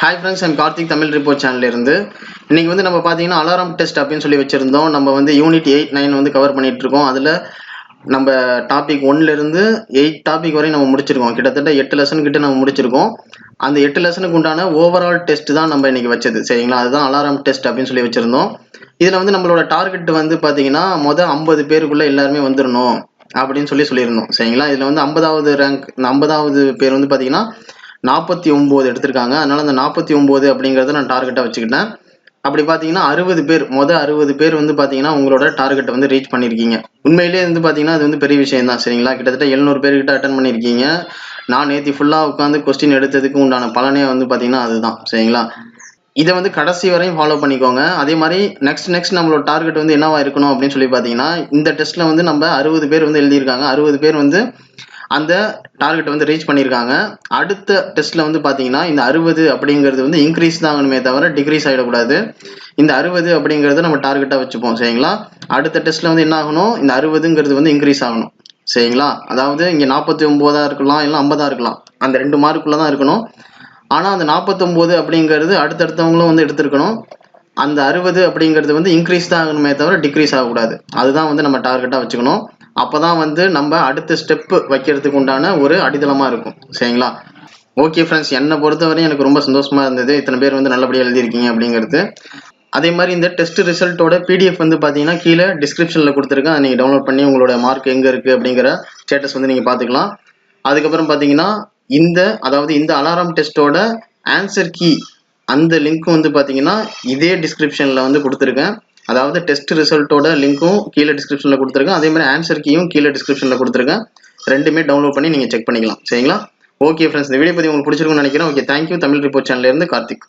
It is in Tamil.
Hi friends, I'm Karthik Tamil report சேனல்ல இருந்து. இன்னைக்கு வந்து நம்ம பார்த்தீங்கன்னா அலாரம் டெஸ்ட் அப்படின்னு சொல்லி வச்சிருந்தோம். நம்ம வந்து யூனிட் 8, 9 வந்து கவர் பண்ணிட்டு இருக்கோம். அதில் நம்ம டாபிக் 1ல இருந்து 8 டாபிக் வரையும் நம்ம முடிச்சிருக்கோம். கிட்டத்தட்ட 8 லெசன் கிட்ட நம்ம முடிச்சிருக்கோம். அந்த 8 லெசனுக்கு உண்டான ஓவரால் டெஸ்ட் தான் நம்ம இன்னைக்கு வச்சது, சரிங்களா? அதுதான் அலாரம் டெஸ்ட் அப்படின்னு சொல்லி வச்சிருந்தோம். இதில் வந்து நம்மளோட டார்கெட் வந்து பார்த்தீங்கன்னா 50 பேருக்குள்ள எல்லாருமே வந்துடணும் அப்படின்னு சொல்லியிருந்தோம், சரிங்களா? இதில் வந்து 50வது ரேங்க், 50வது பேர் வந்து பார்த்தீங்கன்னா 49 எடுத்திருக்காங்க. அதனால அந்த 49 அப்படிங்கிறத நான் டார்கெட்டாக வச்சுக்கிட்டேன். அப்படி பார்த்தீங்கன்னா 60 பேர், 60 பேர் வந்து பார்த்தீங்கன்னா உங்களோட டார்கெட்டை வந்து ரீச் பண்ணியிருக்கீங்க. உண்மையிலேயே வந்து பார்த்தீங்கன்னா அது வந்து பெரிய விஷயம் தான், சரிங்களா? கிட்டத்தட்ட 700 பேர்கிட்ட அட்டன் பண்ணியிருக்கீங்க. நான் நேற்று ஃபுல்லாக உட்காந்து கொஸ்டின் எடுத்ததுக்கு உண்டான பலனே வந்து பார்த்தீங்கன்னா அதுதான், சரிங்களா? இதை வந்து கடைசி வரையும் ஃபாலோ பண்ணிக்கோங்க. அதே மாதிரி நெக்ஸ்ட் நம்மளோட டார்கெட் வந்து என்னவா இருக்கணும் அப்படின்னு சொல்லி பார்த்தீங்கன்னா, இந்த டெஸ்ட்டில் வந்து நம்ம 60 பேர் வந்து எழுதியிருக்காங்க. 60 பேர் வந்து அந்த டார்கெட் வந்து ரீச் பண்ணியிருக்காங்க. அடுத்த டெஸ்ட்டில் வந்து பார்த்தீங்கன்னா இந்த 60 அப்படிங்கிறது வந்து இன்க்ரீஸ் தான் ஆகணுமே தவிர டிக்ரீஸ் ஆகிடக்கூடாது. இந்த 60 அப்படிங்கிறத நம்ம டார்கெட்டாக வச்சுப்போம், சரிங்களா? அடுத்த டெஸ்ட்டில் வந்து என்ன ஆகணும், இந்த 60ங்கிறது வந்து இன்க்ரீஸ் ஆகணும், சரிங்களா? அதாவது இங்கே 49 இருக்கலாம், இல்லை 50 இருக்கலாம். அந்த 2 மார்க்குள்ளே தான் இருக்கணும். ஆனால் அந்த 49 அப்படிங்கிறது அடுத்தடுத்தவங்களும் வந்து எடுத்துருக்கணும். அந்த 60 அப்படிங்கிறது வந்து இன்க்ரீஸ் தான் ஆகணுமே தவிர டிக்ரீஸ் ஆகக்கூடாது. அதுதான் வந்து நம்ம டார்கெட்டாக வச்சுக்கணும். அப்போ தான் வந்து நம்ம அடுத்த ஸ்டெப்பு வைக்கிறதுக்கு உண்டான ஒரு அடித்தளமாக இருக்கும், சரிங்களா? ஓகே ஃப்ரெண்ட்ஸ், என்னை பொறுத்தவரையும் எனக்கு ரொம்ப சந்தோஷமாக இருந்தது இத்தனை பேர் வந்து நல்லபடியாக எழுதியிருக்கீங்க அப்படிங்கிறது. அதே மாதிரி இந்த டெஸ்ட் ரிசல்ட்டோட பிடிஎஃப் வந்து பார்த்தீங்கன்னா கீழே டிஸ்கிரிப்ஷனில் கொடுத்துருக்கேன். அதை நீங்கள் டவுன்லோட் பண்ணி உங்களோட மார்க் எங்கே இருக்குது அப்படிங்கிற ஸ்டேட்டஸ் வந்து நீங்கள் பார்த்துக்கலாம். அதுக்கப்புறம் பார்த்தீங்கன்னா இந்த அலாரம் டெஸ்ட்டோட ஆன்சர் கீ அந்த லிங்க்கும் வந்து பார்த்தீங்கன்னா இதே டிஸ்கிரிப்ஷனில் வந்து கொடுத்துருக்கேன். அதாவது டெஸ்ட் ரிசல்ட்டோட லிங்க்கும் கீழே டிஸ்கிரிப்ஷனில் கொடுத்துருக்கேன். அதே மாதிரி ஆன்சர் கீயும் கீழே டிஸ்கிரிப்ஷனில் கொடுத்துருக்கேன். ரெண்டுமே டவுன்லோட் பண்ணி நீங்கள் செக் பண்ணிக்கலாம், சரிங்களா? ஓகே ஃப்ரெண்ட்ஸ், இந்த வீடியோ பற்றி உங்களுக்கு பிடிச்சிருக்குன்னு நினைக்கிறேன். Okay, thank you. தமிழ் ரிப்போர்ட் சேனல்லேருந்து கார்த்திக்.